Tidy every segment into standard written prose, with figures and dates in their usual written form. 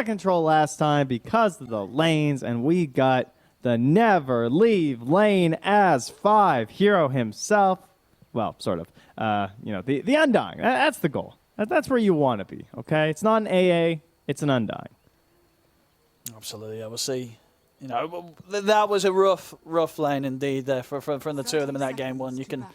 of control last time because of the lanes, and we got the never leave lane as 5 hero himself. Well, sort of. The Undying. That's the goal. That's where you want to be, okay? It's not an AA, it's an Undying. Absolutely, I will see. That was a rough lane indeed there from the two of them in that game one. You can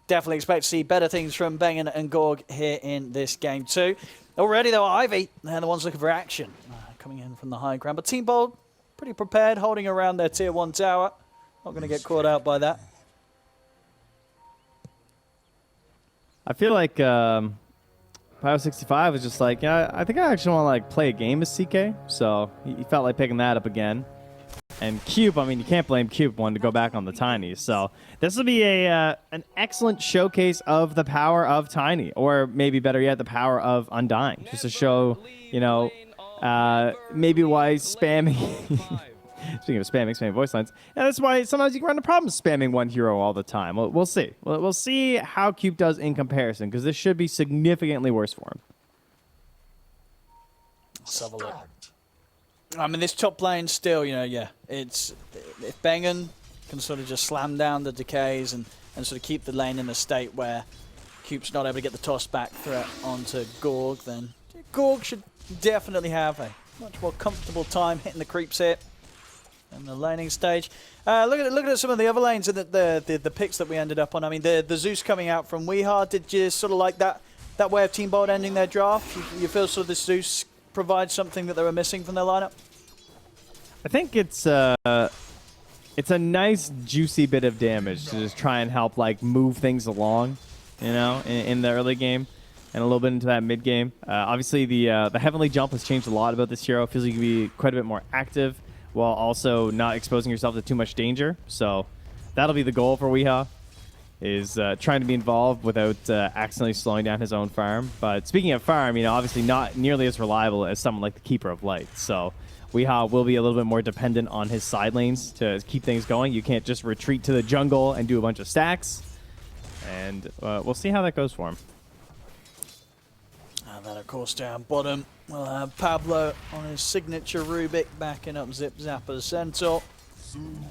definitely expect to see better things from Bengen and Gorg here in this game too. Already though, Ivy, they're the ones looking for action. Coming in from the high ground. But Team Bold, pretty prepared, holding around their tier 1 tower. Not going to get caught out by that. I feel like Pio65 was just like, yeah, I think I actually want to like play a game as CK. So he felt like picking that up again. And Cube, I mean, you can't blame Cube wanting to go back on the Tiny. So this will be an excellent showcase of the power of Tiny, or maybe better yet, the power of Undying. Just to show, maybe why spamming. Speaking of spamming voice lines, and that's why sometimes you can run into problems spamming one hero all the time. We'll see. We'll see how Cube does in comparison, because this should be significantly worse for him. Let's have a look. I mean, this top lane still, it's if Bengen can sort of just slam down the decays and sort of keep the lane in a state where Cube's not able to get the toss back threat onto Gorg, then Gorg should definitely have a much more comfortable time hitting the creeps here in the laning stage. Look at some of the other lanes and the picks that we ended up on. I mean, the Zeus coming out from Weehar. Did you sort of like that way of Team Bold ending their draft? You feel sort of this Zeus provides something that they were missing from their lineup? I think it's a nice juicy bit of damage to just try and help like move things along, in the early game and a little bit into that mid game. Obviously the Heavenly Jump has changed a lot about this hero. It feels like you can be quite a bit more active while also not exposing yourself to too much danger. So that'll be the goal for Weehaw, is trying to be involved without accidentally slowing down his own farm. But speaking of farm, obviously not nearly as reliable as someone like the Keeper of Light. So Weehaw will be a little bit more dependent on his side lanes to keep things going. You can't just retreat to the jungle and do a bunch of stacks. And we'll see how that goes for him. And then, of course, down bottom, we'll have Pablo on his signature Rubik, backing up Zip Zapper's Centaur.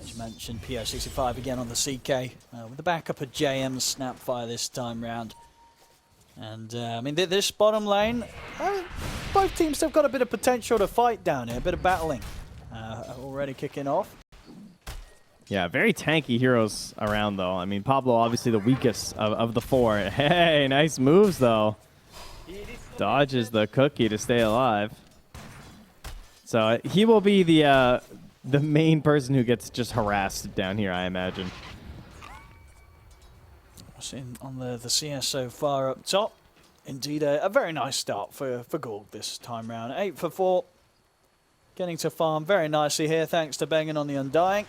As you mentioned, PO65 again on the CK, with the backup of JM's Snapfire this time round. And, I mean, this bottom lane, both teams have got a bit of potential to fight down here, a bit of battling already kicking off. Yeah, very tanky heroes around, though. I mean, Pablo, obviously the weakest of the 4. Hey, nice moves, though. Dodges the cookie to stay alive. So he will be the main person who gets just harassed down here, I imagine. Seen on the CS so far up top. Indeed, a very nice start for Gorg this time round. 8 for 4. Getting to farm very nicely here, thanks to Bengen on the Undying.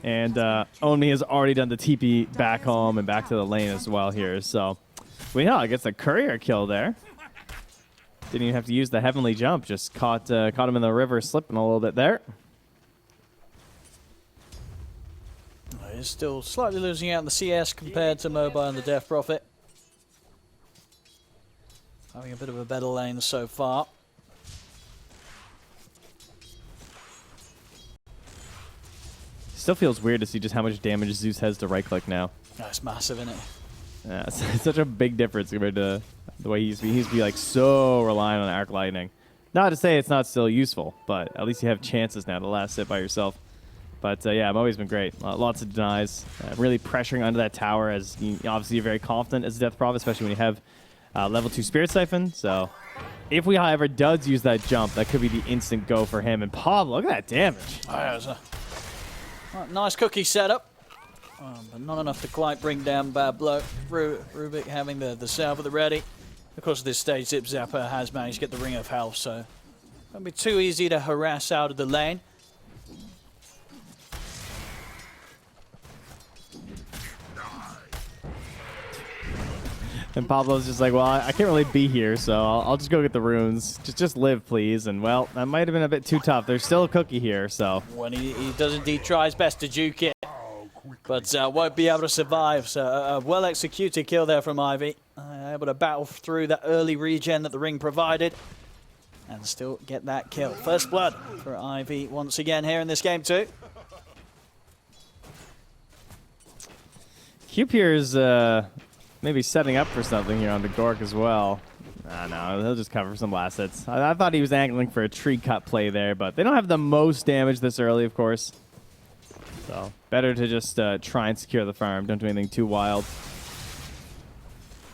And Onmi has already done the TP back home and back to the lane as well here. So Weehaw gets a courier kill there. Didn't even have to use the Heavenly Jump. Just caught him in the river slipping a little bit there. He's still slightly losing out in the CS compared to Mobile and the Death Prophet. Having a bit of a better lane so far. Still feels weird to see just how much damage Zeus has to right-click now. That's massive, isn't it? Yeah, it's such a big difference compared to the way he used to be like so reliant on Arc Lightning. Not to say it's not still useful, but at least you have chances now to last it by yourself. But yeah, Moe's been great. Lots of denies. Really pressuring under that tower, as obviously you're very confident as a Death Prophet, especially when you have level 2 Spirit Siphon. So if we, however, does use that jump, that could be the instant go for him. And Pablo, look at that damage. Oh, yeah, it was a nice cookie setup, but not enough to quite bring down Pablo. Rubik having the salve at the ready. Of course, at this stage, Zip Zapper has managed to get the Ring of Health, so it won't be too easy to harass out of the lane. And Pablo's just like, well, I can't really be here, so I'll just go get the runes. Just live, please. And, well, that might have been a bit too tough. There's still a cookie here, so. When he does indeed try his best to juke it, but won't be able to survive. So a well-executed kill there from Ivy. able to battle through that early regen that the ring provided and still get that kill. First blood for Ivy once again here in this game too. Cube here is maybe setting up for something here on the Gork as well. No, he'll just cover some last hits. I thought he was angling for a tree cut play there, but they don't have the most damage this early, of course. So better to just try and secure the farm. Don't do anything too wild.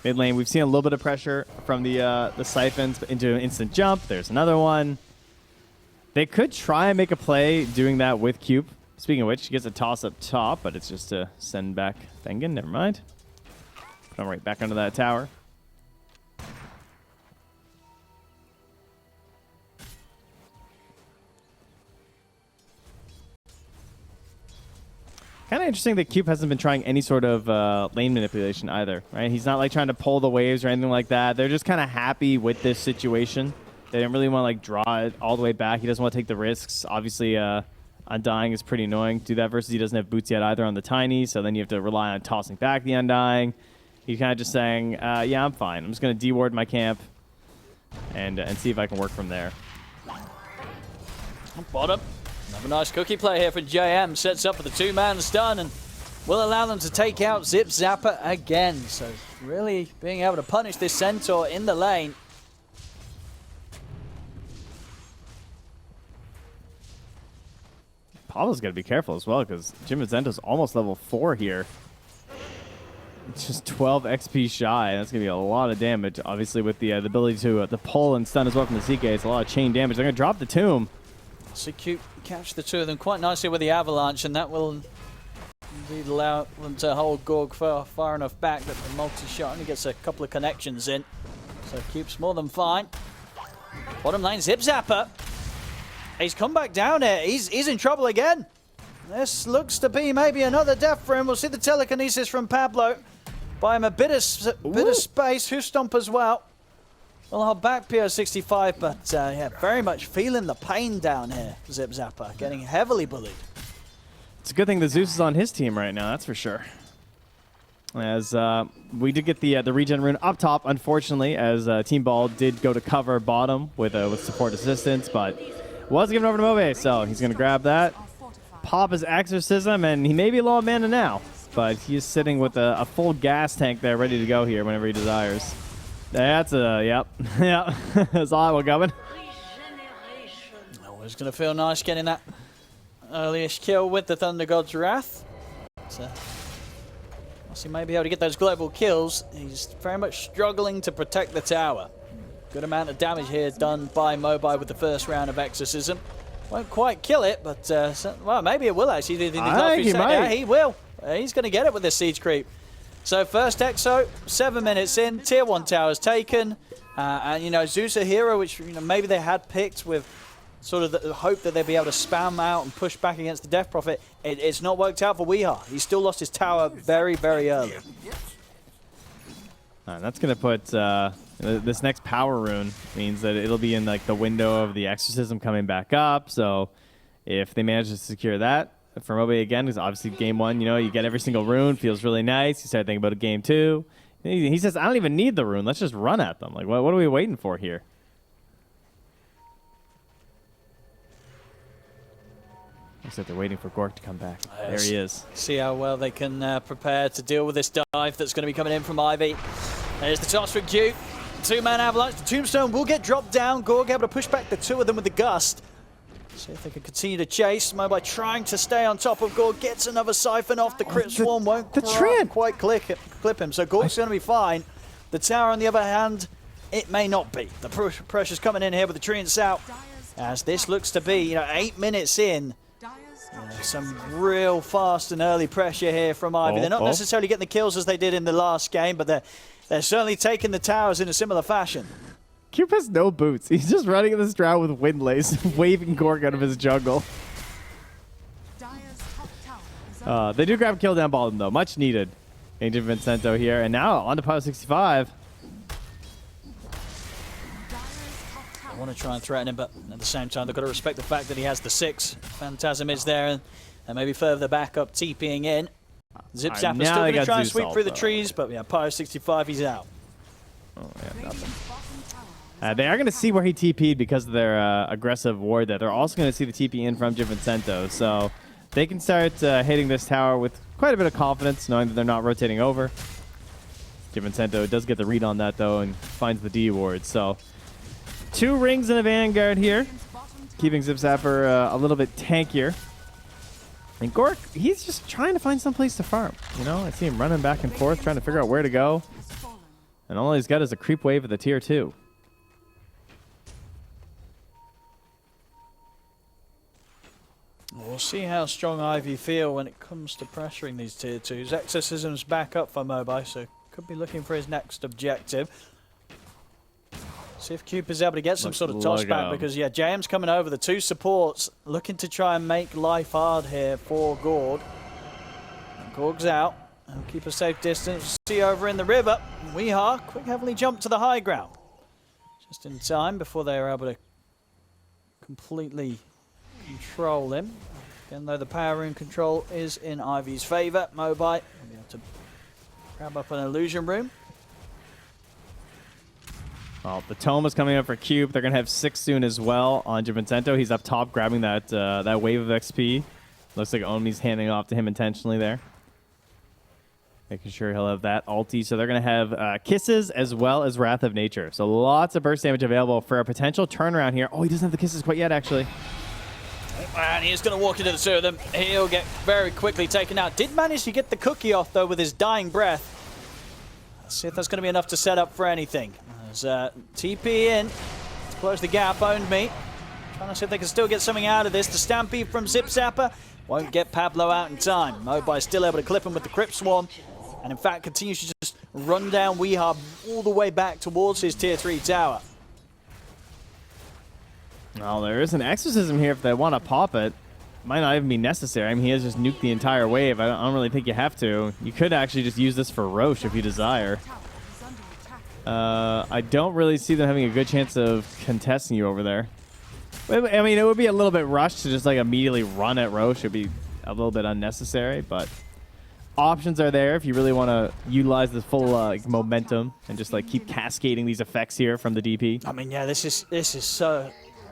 Mid lane, we've seen a little bit of pressure from the siphons into an instant jump. There's another one. They could try and make a play doing that with Cube. Speaking of which, he gets a toss up top, but it's just to send back Fengen. Never mind. Put him right back under that tower. Kind of interesting that Cube hasn't been trying any sort of lane manipulation either, right? He's not like trying to pull the waves or anything like that. They're just kind of happy with this situation. They don't really want to like draw it all the way back. He doesn't want to take the risks. Obviously, Undying is pretty annoying to do that versus he doesn't have boots yet either on the Tiny, so then you have to rely on tossing back the Undying. He's kind of just saying, yeah, I'm fine. I'm just going to deward my camp and see if I can work from there. Bottom. Another nice cookie play here for JM. Sets up for the two-man stun and will allow them to take out Zip Zapper again. So really being able to punish this Centaur in the lane. Pablo's got to be careful as well because Jim Mazento's almost level 4 here. It's just 12 XP shy. That's going to be a lot of damage. Obviously with the ability to pull and stun as well from the CK, it's a lot of chain damage. They're going to drop the tomb. So Cube catch the two of them quite nicely with the avalanche, and that will indeed allow them to hold Gorg far enough back that the multi-shot only gets a couple of connections in. So Cube's more than fine. Bottom lane, Zip Zapper. He's come back down here. He's in trouble again. This looks to be maybe another death for him. We'll see the telekinesis from Pablo. Buy him a bit of space. Hoof Stomp as well. Well, hold back PO65, but yeah, very much feeling the pain down here. Zip Zapper getting heavily bullied. It's a good thing the Zeus is on his team right now, that's for sure. As we did get the regen rune up top, unfortunately, as Team Ball did go to cover bottom with support assistance, but was given over to Mobe, so he's going to grab that, pop his Exorcism, and he may be low on mana now, but he's sitting with a full gas tank there ready to go here whenever he desires. That's yep. Yeah, that's all I'm going. Always going to feel nice getting that early-ish kill with the Thunder God's Wrath. So, he may be able to get those global kills. He's very much struggling to protect the tower. Good amount of damage here done by Mobi with the first round of Exorcism. Won't quite kill it, but well, maybe it will actually. I think he might. Yeah, he will. He's going to get it with this siege creep. So first Exo, 7 minutes in, tier 1 towers taken, and you know Zeus a hero which maybe they had picked with sort of the hope that they'd be able to spam out and push back against the Death Prophet. It's not worked out for Weeha. He still lost his tower very, very early. That's going to put this next power rune means that it'll be in like the window of the Exorcism coming back up. So if they manage to secure that for Mobe again, because obviously game 1, you get every single rune, feels really nice. You start thinking about a game 2. He says, I don't even need the rune. Let's just run at them. Like, what are we waiting for here? Looks like they're waiting for Gork to come back. There he is. See how well they can prepare to deal with this dive that's going to be coming in from Ivy. There's the toss from Q. Two-man avalanche. The tombstone will get dropped down. Gorg able to push back the two of them with the gust. See if they can continue to chase. Mobi trying to stay on top of Gorg. Gets another siphon off. The crit swarm won't quite clip him. So Gorg's going to be fine. The tower, on the other hand, it may not be. The pressure's coming in here with the treants out. As this looks to be, 8 minutes in. Some real fast and early pressure here from Ivy. They're not necessarily getting the kills as they did in the last game, but they're certainly taking the towers in a similar fashion. Cube has no boots. He's just running in this drought with Windlace, waving Gorg out of his jungle. They do grab kill down bottom, though. Much needed. Agent Vincento here. And now on to Power 65. I want to try and threaten him, but at the same time, they've got to respect the fact that he has the 6. Phantasm is there, and maybe further back up, TPing in. Zip Zapper's still going to try and sweep through the trees, but yeah, Pyro 65, he's out. Oh, yeah, nothing. They are going to see where he TP'd because of their aggressive ward there. They're also going to see the TP in from Givincento, so they can start hitting this tower with quite a bit of confidence, knowing that they're not rotating over. Givincento does get the read on that, though, and finds the D ward. So 2 rings in a Vanguard here, keeping Zipzapper a little bit tankier. And Gork, he's just trying to find some place to farm. You know, I see him running back and forth, trying to figure out where to go. And all he's got is a creep wave of the tier 2. We'll see how strong Ivy feel when it comes to pressuring these tier 2s. Exorcism's back up for Mobi, so could be looking for his next objective. See if Cube is able to get some sort of toss back, because yeah, JM's coming over. The 2 supports looking to try and make life hard here for Gorg. Gorg's out. He'll keep a safe distance. See over in the river. Weehaw quick heavily jumped to the high ground. Just in time before they were able to completely control him. Again, though, the power room control is in Ivy's favor. Mobi will be able to grab up an illusion room. Well, the Tome is coming up for Cube. They're going to have 6 soon as well on Givincento. He's up top grabbing that that wave of XP. Looks like Omi's handing off to him intentionally there. Making sure he'll have that ulti. So they're going to have Kisses as well as Wrath of Nature. So lots of burst damage available for a potential turnaround here. Oh, he doesn't have the Kisses quite yet, actually. And he's going to walk into the 2 of them. He'll get very quickly taken out. Did manage to get the cookie off, though, with his dying breath. Let's see if that's going to be enough to set up for anything. There's TP in to close the gap. Owned me. Trying to see if they can still get something out of this. The Stampede from Zipzapper won't get Pablo out in time. Mobi still able to clip him with the Crypt Swarm. And in fact, continues to just run down Weehab all the way back towards his tier 3 tower. Well, there is an Exorcism here if they want to pop it. Might not even be necessary. I mean, he has just nuked the entire wave. I don't really think you have to. You could actually just use this for Roche if you desire. I don't really see them having a good chance of contesting you over there. I mean, it would be a little bit rushed to just like immediately run at Roche. It'd be a little bit unnecessary, but options are there if you really want to utilize the full momentum and just like keep cascading these effects here from the DP. I mean, yeah, this is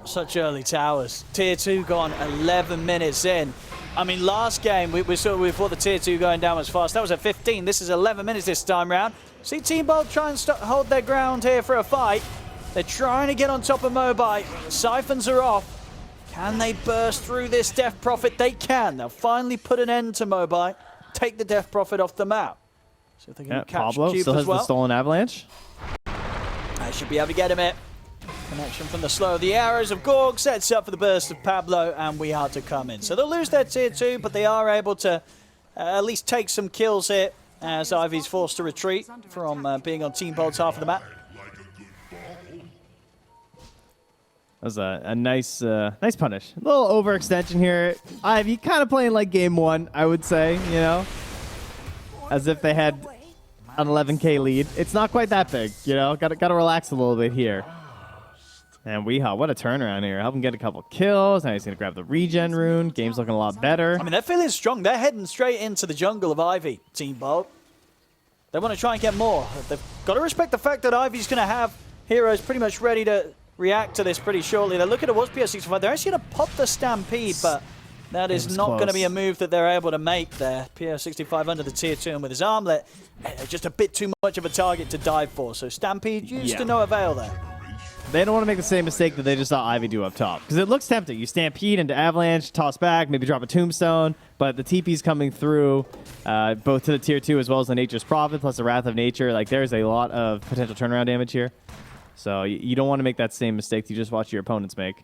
such early towers. Tier 2 gone 11 minutes in. I mean, last game we thought the tier 2 going down was fast. That was at 15. This is 11 minutes this time round. See Team Bolt try and hold their ground here for a fight. They're trying to get on top of Mobi. Siphons are off. Can they burst through this Death Prophet? They can. They'll finally put an end to Mobi. Take the Death Prophet off the map. See if they can catch Pablo Cube still has as well. the Stolen Avalanche. I should be able to get him it. Connection from the slow of the arrows of Gorg sets up for the burst of Pablo, and we are to come in. So they'll lose their tier 2, but they are able to at least take some kills here as Ivy's forced to retreat from being on Team Bolt's half of the map. That was a nice nice punish. A little overextension here. Ivy kind of playing like game 1, I would say, you know, as if they had an 11k lead. It's not quite that big, you know. Got to relax a little bit here. And Weehaw, what a turnaround here. Help him get a couple kills. Now he's going to grab the regen rune. Game's looking a lot better. I mean, they're feeling strong. They're heading straight into the jungle of Ivy, Team Bolt. They want to try and get more. They've got to respect the fact that Ivy's going to have heroes pretty much ready to react to this pretty shortly. They're looking towards PS65. They're actually going to pop the Stampede, but that is not going to be a move that they're able to make there. PS65 under the tier 2 and with his armlet, just a bit too much of a target to dive for. So Stampede used to no avail there. They don't want to make the same mistake that they just saw Ivy do up top. Because it looks tempting. You Stampede into Avalanche, toss back, maybe drop a Tombstone. But the TP's coming through both to the tier 2 as well as the Nature's Prophet plus the Wrath of Nature. Like, there's a lot of potential turnaround damage here. So you don't want to make that same mistake you just watch your opponents make.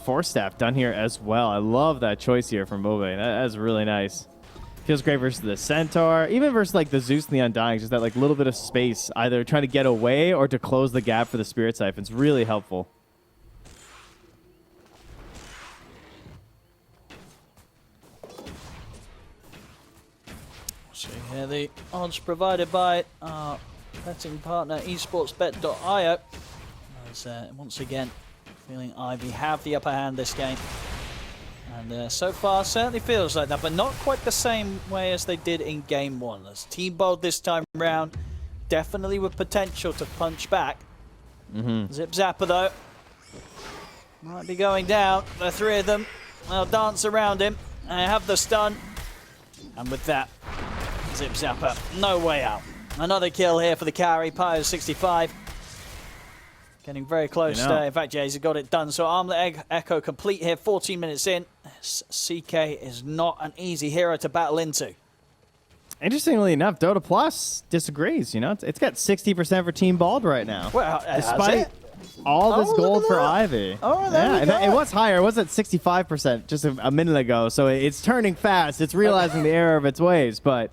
Force Staff done here as well. I love that choice here from Mobe. That's really nice. Feels great versus the Centaur. Even versus like the Zeus and the Undying. Just that like little bit of space. Either trying to get away or to close the gap for the Spirit Siphon. It's really helpful. So here the odds provided by our betting partner esportsbet.io. As once again feeling Ivy have the upper hand this game. And so far, certainly feels like that, but not quite the same way as they did in Game 1. As Team Bold this time round, definitely with potential to punch back. Zip Zapper, though, might be going down. The three of them, they'll dance around him. They have the stun. And with that, Zip Zapper, no way out. Another kill here for the carry, Pyro 65. Getting very close. In fact, yeah, he's got it done. So Armlet Echo complete here, 14 minutes in. CK is not an easy hero to battle into. Interestingly enough, Dota Plus disagrees. You know, it's got 60% for Team Bald right now. Well, despite all this gold for Ivy. Oh, yeah, it was higher. It was at 65% just a minute ago. So it's turning fast. It's realizing the error of its ways. But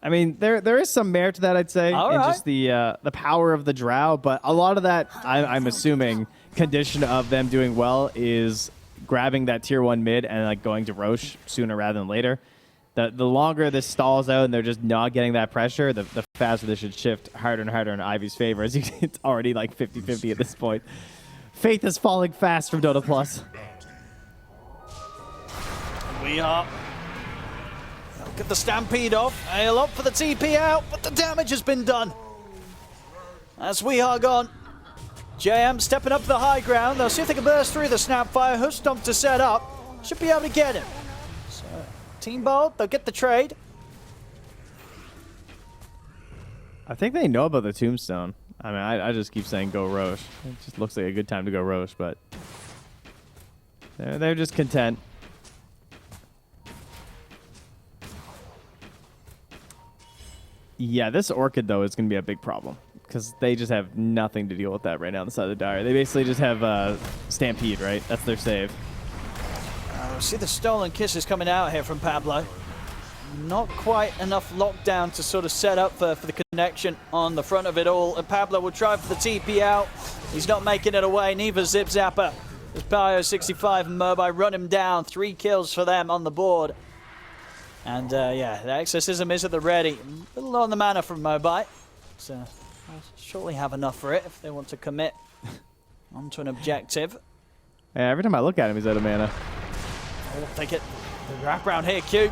I mean, there is some merit to that, I'd say, just the power of the Drow. But a lot of that, I'm assuming, condition of them doing well is grabbing that tier 1 mid and like going to Roche sooner rather than later. The longer this stalls out and they're just not getting that pressure, the faster this should shift harder and harder in Ivy's favor. As you can, it's already like 50-50 at this point. Faith is falling fast from Dota Plus. We are. Get the Stampede off. Hail up for the TP out, but the damage has been done. As we are gone. JM stepping up to the high ground. They'll see if they can burst through the Snapfire. Hoof Stomp to set up. Should be able to get him. So, Team Bold, they'll get the trade. I think they know about the Tombstone. I mean, I just keep saying go Roche. It just looks like a good time to go Roche, but they're just content. Yeah, this Orchid, though, is going to be a big problem because they just have nothing to deal with that right now on the side of the Dire. They basically just have Stampede, right? That's their save. See the Stolen Kisses coming out here from Pablo. Not quite enough lockdown to sort of set up for the connection on the front of it all. And Pablo will try for the TP out. He's not making it away, neither Zip Zapper. As Pyro 65 and Mobi run him down. 3 kills for them on the board. And yeah, the Exorcism is at the ready. A little on the mana from Mobi. So I'll surely have enough for it if they want to commit onto an objective. Yeah, every time I look at him, he's out of mana. Oh, take it. The wraparound here, Q.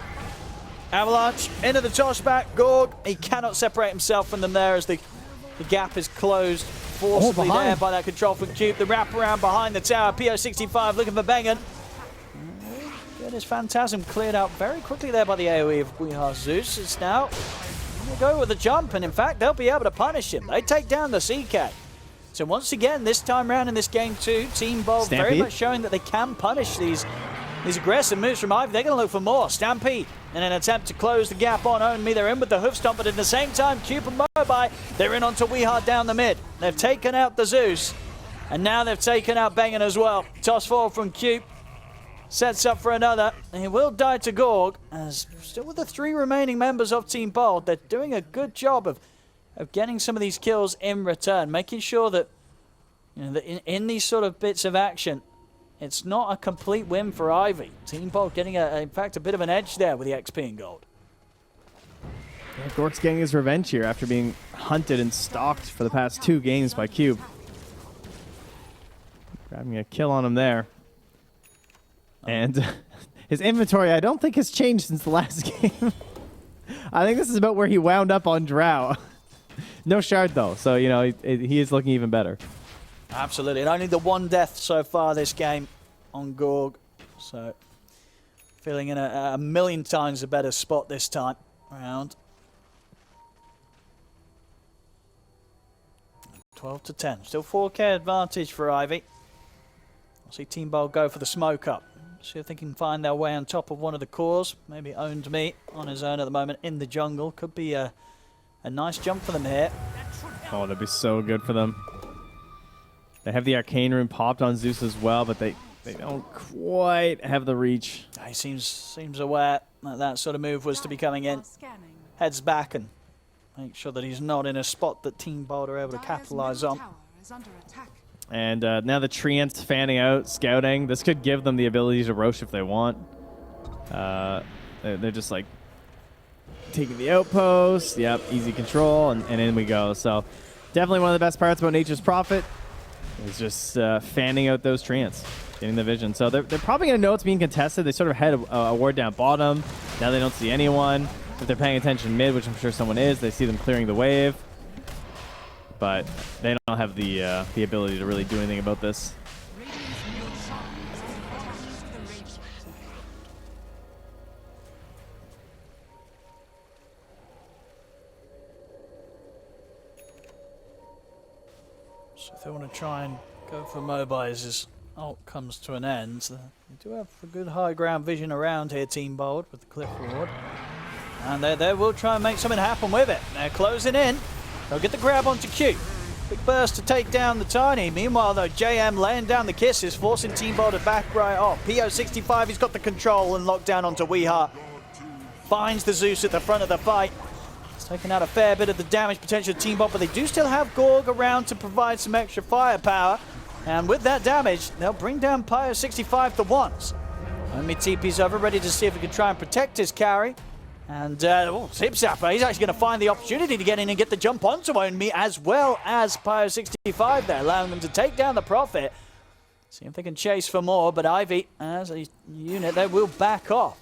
Avalanche into the tossback. Gorg, he cannot separate himself from them there as the gap is closed forcibly there by that control from Cube. The wraparound behind the tower. PO65 looking for Bengen. Good as Phantasm cleared out very quickly there by the AoE of We Are Zeus. It's now going to go with a jump, and in fact, they'll be able to punish him. They take down the CK. So once again, this time around in this game too, Team Bold very much showing that they can punish these aggressive moves from Ivy. They're going to look for more. Stampede in an attempt to close the gap on Own Me. They're in with the Hoof Stomp, but at the same time, Cube and Mobi, they're in onto Weehard down the mid. They've taken out the Zeus, and now they've taken out Bengen as well. Toss forward from Cube. Sets up for another, and he will die to Gorg. As still with the 3 remaining members of Team Bold, they're doing a good job of getting some of these kills in return, making sure that, you know, that in these sort of bits of action, it's not a complete win for Ivy. Team Bold getting, in fact, a bit of an edge there with the XP and gold. Yeah, Gorg's getting his revenge here after being hunted and stalked for the past 2 games by Cube. Grabbing a kill on him there. And his inventory, I don't think has changed since the last game. I think this is about where he wound up on Drow. No shard, though, so, you know, he is looking even better. Absolutely. And only the 1 death so far this game on Gorg. So, feeling in a million times a better spot this time around. 12 to 10. Still 4k advantage for Ivy. I'll see Team Bold go for the smoke up. See if they can find their way on top of one of the cores. Maybe Owned Me on his own at the moment in the jungle. Could be a nice jump for them here. Oh, that'd be so good for them. They have the Arcane Rune popped on Zeus as well, but they don't quite have the reach. He seems aware that sort of move was to be coming in. Heads back and make sure that he's not in a spot that Team Bold are able to capitalize on. And now the Treants fanning out, scouting. This could give them the ability to Roche if they want. They're just like taking the outpost. Yep, easy control, and in we go. So definitely one of the best parts about Nature's Prophet is just fanning out those treants, getting the vision. So they're probably going to know it's being contested. They sort of had a ward down bottom. Now they don't see anyone. If they're paying attention mid, which I'm sure someone is, they see them clearing the wave. But they don't have the ability to really do anything about this. So if they want to try and go for mobiles as ult comes to an end, they do have a good high ground vision around here, Team Bold, with the cliff ward. And they will try and make something happen with it. They're closing in. They'll get the grab onto Q. Big burst to take down the Tiny. Meanwhile, though, JM laying down the kisses, forcing Team Bold to back right off. PO65, he's got the control and locked down onto Weeha. Finds the Zeus at the front of the fight. It's taken out a fair bit of the damage potential of Team Bold, but they do still have Gorg around to provide some extra firepower. And with that damage, they'll bring down PO65 the once. Only TP's over, ready to see if he can try and protect his carry. And Zip Zapper, he's actually going to find the opportunity to get in and get the jump onto Onmi, as well as Pyro65 there, allowing them to take down the Prophet. See if they can chase for more, but Ivy, as a unit, they will back off.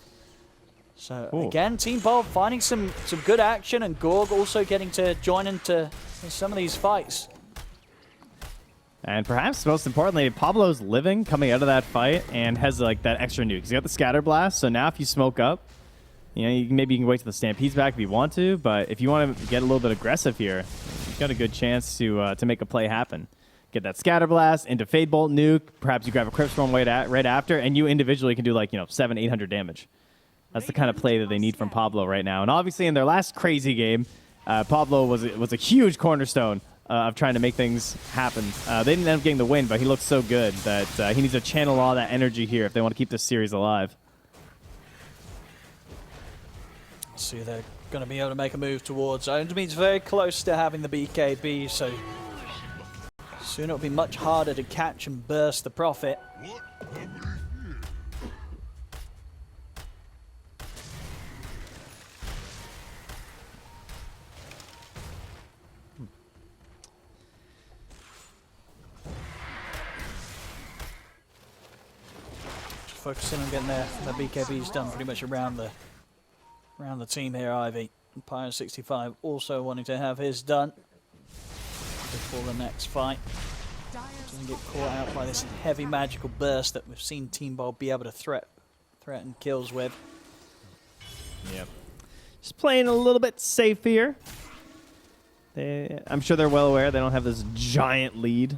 So again, Team Bold finding some good action, and Gorg also getting to join into some of these fights. And perhaps most importantly, Pablo's living coming out of that fight and has like that extra nuke. He's got the scatter blast, so now if you smoke up, you know, maybe you can wait till the Stampede's back if you want to, but if you want to get a little bit aggressive here, you've got a good chance to make a play happen. Get that Scatter Blast into Fade Bolt nuke, perhaps you grab a Crypt Storm right after, and you individually can do like, 700-800 damage. That's the kind of play that they need from Pablo right now. And obviously in their last crazy game, Pablo was a huge cornerstone of trying to make things happen. They didn't end up getting the win, but he looks so good that he needs to channel all that energy here if they want to keep this series alive. See, they're going to be able to make a move towards Ondeme's very close to having the BKB, so soon it'll be much harder to catch and burst the Prophet. Just focusing on getting their BKBs done pretty much around the team here, Ivy. Pyro65 also wanting to have his done before the next fight. Doesn't get caught out by this heavy magical burst that we've seen Team Bold be able to threaten kills with. Yep. Just playing a little bit safe here. I'm sure they're well aware they don't have this giant lead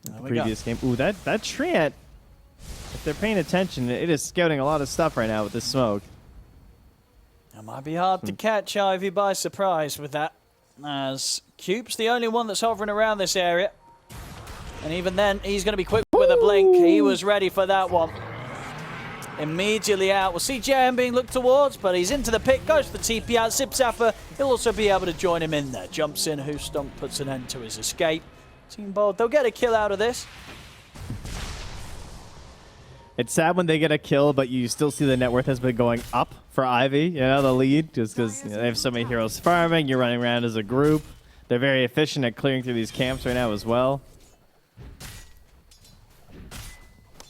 in the previous game. Ooh, that Treant, if they're paying attention, it is scouting a lot of stuff right now with this smoke. It might be hard to catch Ivy by surprise with that, as Cube's the only one that's hovering around this area. And even then, he's going to be quick with a blink. He was ready for that one. Immediately out. We'll see JM being looked towards, but he's into the pit, goes for the TP out. Zip Zapper, he'll also be able to join him in there. Jumps in, Who Stomp puts an end to his escape. Team Bold, they'll get a kill out of this. It's sad when they get a kill, but you still see the net worth has been going up for Ivy, the lead, just because they have so many heroes farming, you're running around as a group. They're very efficient at clearing through these camps right now as well.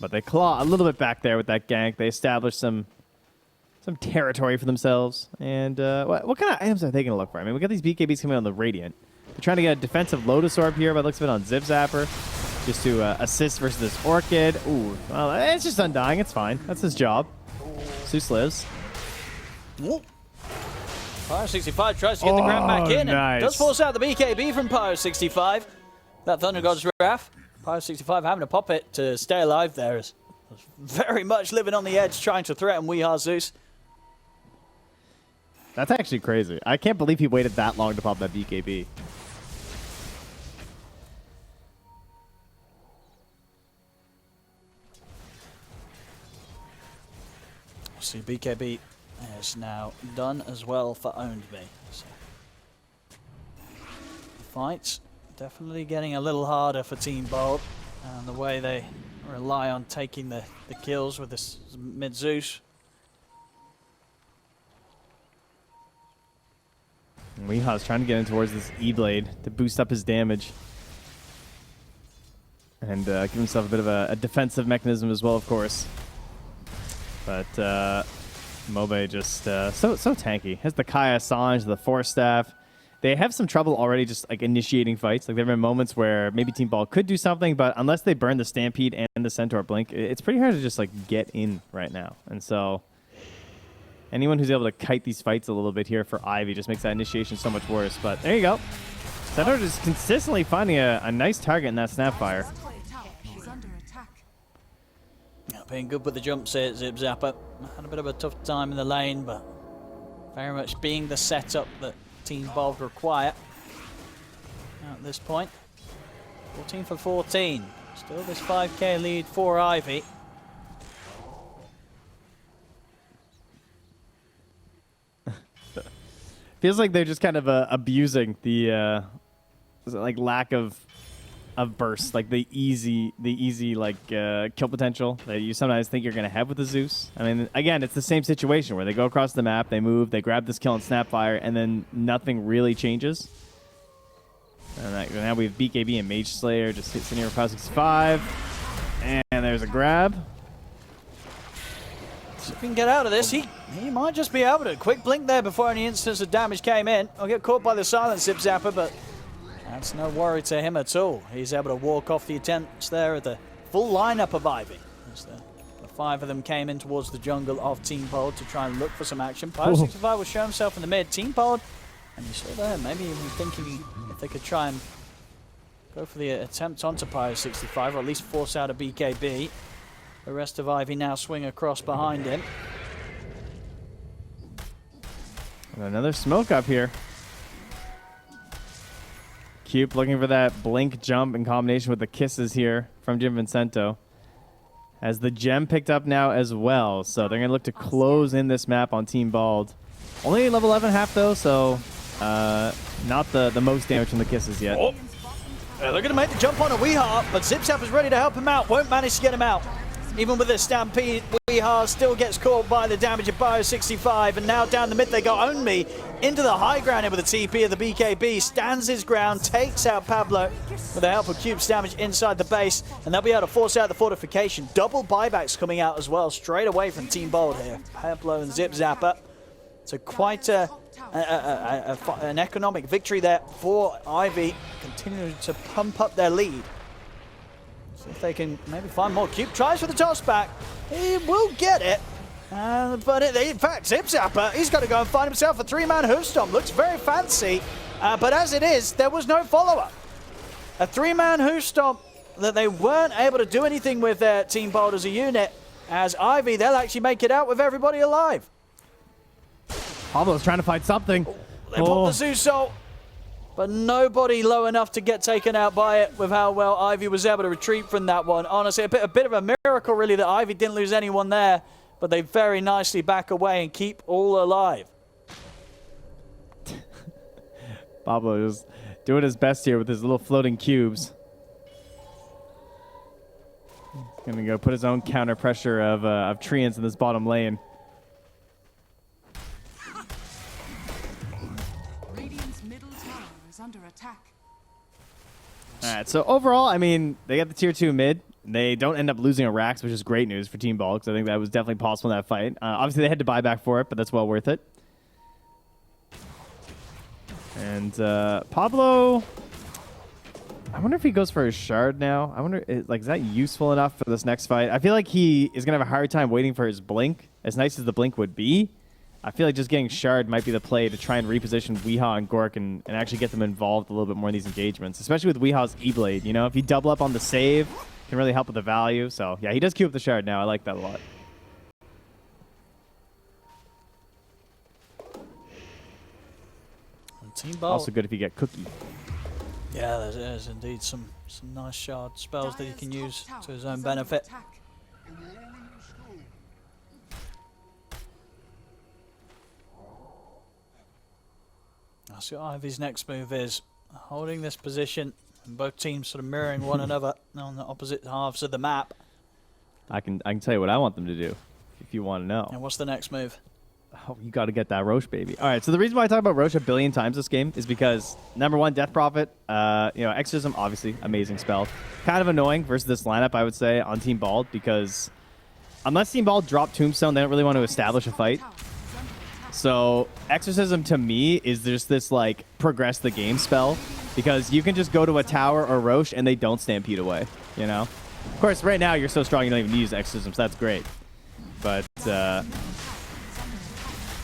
But they claw a little bit back there with that gank. They establish some territory for themselves. And what kind of items are they going to look for? I mean, we got these BKBs coming on the Radiant. They're trying to get a defensive Lotus Orb here by the looks of it on Zip Zapper, just to assist versus this Orchid. Ooh, well, it's just Undying. It's fine. That's his job. Zeus lives. Pyro65 tries to get the grab back in. Nice. And does force out the BKB from Pyro65. That Thunder God's Wrath. Pyro65 having to pop it to stay alive there. Is very much living on the edge, trying to threaten Weeha Zeus. That's actually crazy. I can't believe he waited that long to pop that BKB. See, BKB is now done as well for Owned Me. So, fights definitely getting a little harder for Team Bold, and the way they rely on taking the kills with this mid Zeus. Weeha's trying to get in towards this E-Blade to boost up his damage. and give himself a bit of a defensive mechanism as well, of course. But Mobe just so tanky. Has the Kaya Sange, the Force Staff. They have some trouble already just like initiating fights. Like there have been moments where maybe Team Ball could do something, but unless they burn the Stampede and the Centaur Blink, it's pretty hard to just like get in right now. And so anyone who's able to kite these fights a little bit here for Ivy just makes that initiation so much worse. But there you go. Centaur just consistently finding a nice target in that Snapfire. Yeah, being good with the jumps here, Zip Zapper. Had a bit of a tough time in the lane, but very much being the setup that Team Bold require at this point. 14 for 14. Still this 5k lead for Ivy. Feels like they're just kind of abusing the like lack of burst, like the easy like kill potential that you sometimes think you're gonna have with the Zeus. I mean, again, it's the same situation where they go across the map, they move, they grab this kill on Snapfire, and then nothing really changes. And now we have BKB and Mage Slayer just sitting here with 565, and there's a grab. If he can get out of this, he might just be able to. Quick blink there before any instance of damage came in. I'll get caught by the silent Zip Zapper, but that's no worry to him at all. He's able to walk off the attempts there at the full lineup of Ivy. As the 5 of them came in towards the jungle of Team Bold to try and look for some action. Pyro 65 will show himself in the mid. Team Bold, and you saw there, maybe even thinking if they could try and go for the attempt onto Pyro 65, or at least force out a BKB. The rest of Ivy now swing across behind him. And another smoke up here. Cube looking for that blink jump in combination with the kisses here from Jim Vincento. As the gem picked up now as well, so they're going to look to close in this map on Team Bald. Only level 11 half though, so not the most damage from the kisses yet. Oh. They're going to make the jump on a Weehaw, but Zip Zap is ready to help him out. Won't manage to get him out. Even with the Stampede, Weehaw still gets caught by the damage of Bio 65, and now down the mid they go. Only into the high ground here with the TP of the BKB, stands his ground, takes out Pablo with the help of Cube's damage inside the base, and they'll be able to force out the fortification. Double buybacks coming out as well, straight away from Team Bold here. Pablo and Zip Zapper. So quite an economic victory there for Ivy, continuing to pump up their lead. If they can maybe find more. Cube tries for the toss back. He will get it. But in fact, Zip Zapper, he's got to go and find himself a 3-man Hoofstomp. Looks very fancy. But as it is, there was no follow-up. A 3-man Hoofstomp that they weren't able to do anything with their Team Bold as a unit. As Ivy, they'll actually make it out with everybody alive. Pablo's trying to find something. They put the Zeus ult, but nobody low enough to get taken out by it with how well Ivy was able to retreat from that one. Honestly, a bit of a miracle, really, that Ivy didn't lose anyone there, but they very nicely back away and keep all alive. Pablo is doing his best here with his little floating cubes. He's going to go put his own counter pressure of Treants in this bottom lane. Under attack. All right, so overall, I mean, they got the tier 2 mid. They don't end up losing a Rax, which is great news for Team Ball, because I think that was definitely possible in that fight. Obviously, they had to buy back for it, but that's well worth it. And Pablo, I wonder if he goes for his shard now. I wonder, is that useful enough for this next fight? I feel like he is going to have a hard time waiting for his blink, as nice as the blink would be. I feel like just getting Shard might be the play to try and reposition Weehaw and Gork and actually get them involved a little bit more in these engagements, especially with Weehaw's E-Blade. You know, if you double up on the save, can really help with the value. So, yeah, he does queue up the Shard now. I like that a lot. Team Bold. Also good if you get Cookie. Yeah, there's indeed some nice Shard spells that he can use to his own benefit. I see what Ivy's next move is. Holding this position, and both teams sort of mirroring one another on the opposite halves of the map. I can tell you what I want them to do, if you want to know. And what's the next move? Oh, you got to get that Roche, baby. All right, so the reason why I talk about Roche a billion times this game is because, number one, Death Prophet, Exorcism, obviously, amazing spell. Kind of annoying versus this lineup, I would say, on Team Bald, because unless Team Bald drop Tombstone, they don't really want to establish a fight. So Exorcism, to me, is just this, like, progress the game spell, because you can just go to a tower or Roche, and they don't Stampede away, you know? Of course, right now, you're so strong, you don't even use Exorcism, so that's great. But,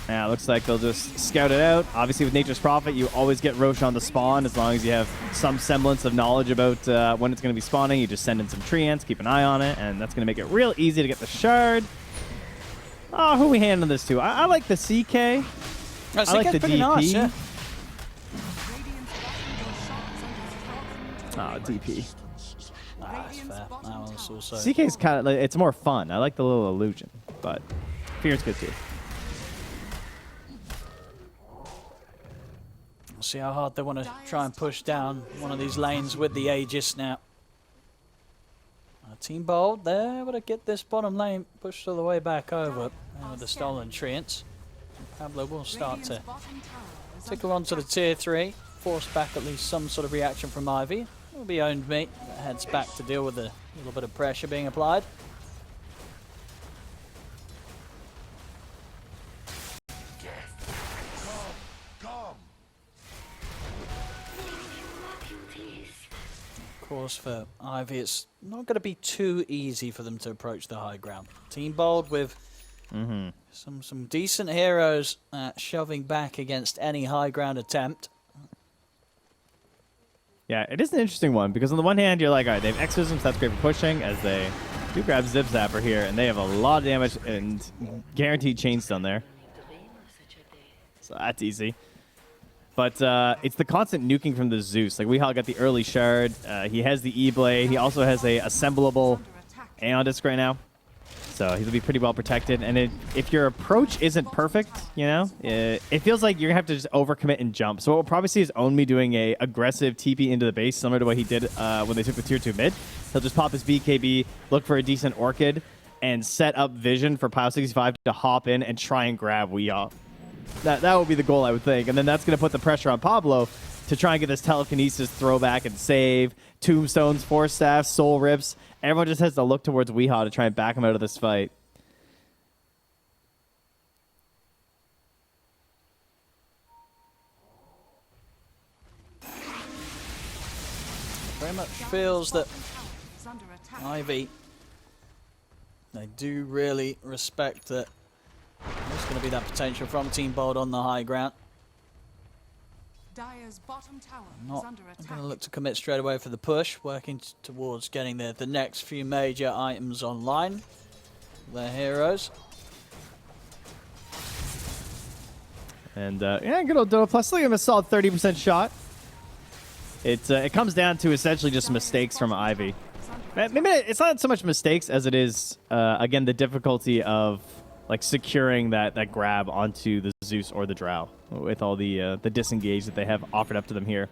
yeah, looks like they'll just scout it out. Obviously, with Nature's Prophet, you always get Roche on the spawn as long as you have some semblance of knowledge about when it's going to be spawning. You just send in some tree ants, keep an eye on it, and that's going to make it real easy to get the shard. Oh, who are we handing this to? I like the CK. I like the DP. Nice, yeah. Oh, DP. That's fair. That one's also... CK's kind of, it's more fun. I like the little illusion, but Fear's good too. See how hard they want to try and push down one of these lanes with the Aegis now. Team Bold, they're able to get this bottom lane pushed all the way back over with the stolen treants. Pablo will start to tickle onto the tier 3, force back at least some sort of reaction from Ivy. It will be owned meat that heads back to deal with a little bit of pressure being applied. Of course, for Ivy, it's not going to be too easy for them to approach the high ground. Team Bold with some decent heroes shoving back against any high ground attempt. Yeah, it is an interesting one because on the one hand, you're like, all right, they have Exorcism, so that's great for pushing, as they do grab Zip Zapper here, and they have a lot of damage and guaranteed chainstone there. So that's easy. But it's the constant nuking from the Zeus. Like, Weehawk got the early shard. He has the E-Blade. He also has a assemblable Aeon Disc right now. So he'll be pretty well protected. And if your approach isn't perfect, you know, it feels like you're going to have to just overcommit and jump. So what we'll probably see is Onmi doing a aggressive TP into the base, similar to what he did when they took the tier 2 mid. He'll just pop his BKB, look for a decent Orchid, and set up Vision for Pile 65 to hop in and try and grab Weehawk. That would be the goal, I would think. And then that's going to put the pressure on Pablo to try and get this telekinesis throwback and save. Tombstones, Force Staff, Soul Rips. Everyone just has to look towards Weehawk to try and back him out of this fight. Very much feels that Ivy, they do really respect that there's going to be that potential from Team Bold on the high ground. Not going to look to commit straight away for the push, working towards getting the next few major items online. Their heroes. And yeah, good old Dodo Plus. Look at him, a solid 30% shot. It comes down to essentially just mistakes from Ivy. Maybe it's not so much mistakes as it is, again, the difficulty of like securing that grab onto the Zeus or the Drow with all the disengage that they have offered up to them here.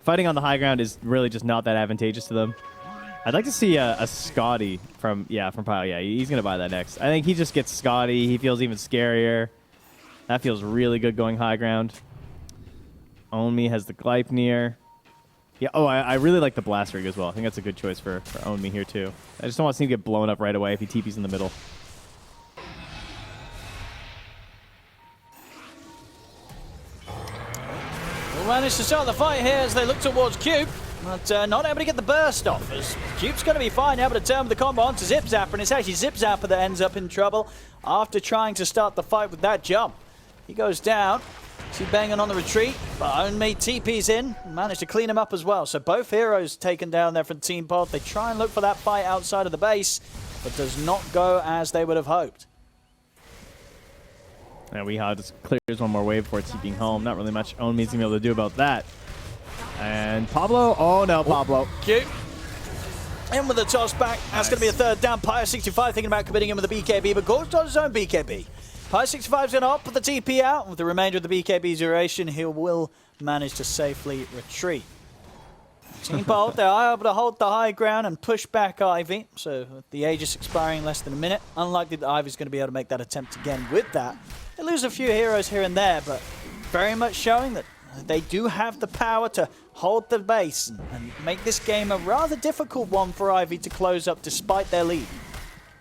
Fighting on the high ground is really just not that advantageous to them. I'd like to see a Scotty from Pile. Yeah, he's going to buy that next. I think he just gets Scotty. He feels even scarier. That feels really good going high ground. Onmi has the Gleipnir. Yeah, oh, I really like the Blast Rig as well. I think that's a good choice for Onmi here too. I just don't want to see him get blown up right away if he TP's in the middle. We'll manage to start the fight here as they look towards Cube, but not able to get the burst off, as Cube's going to be fine, able to turn the combo onto Zip Zapper, and it's actually Zip Zapper that ends up in trouble after trying to start the fight with that jump. He goes down. See banging on the retreat, but Onmi TP's in and managed to clean him up as well. So both heroes taken down there from Team Pod. They try and look for that fight outside of the base, but does not go as they would have hoped. Yeah, Weehawk just clears one more wave before TPing home. Not really much Onmi's going to be able to do about that. And Pablo, oh no, Pablo. Cute. In with the toss back. That's going to be a third down. Pyre 65 thinking about committing him with the BKB, but goes on his own BKB. Pyre 65 is going to opt for the TP out. With the remainder of the BKB duration, he will manage to safely retreat. Team Bolt, they are able to hold the high ground and push back Ivy. So with the Aegis expiring in less than a minute, unlikely that Ivy's going to be able to make that attempt again with that. They lose a few heroes here and there, but very much showing that they do have the power to hold the base and make this game a rather difficult one for Ivy to close up despite their lead.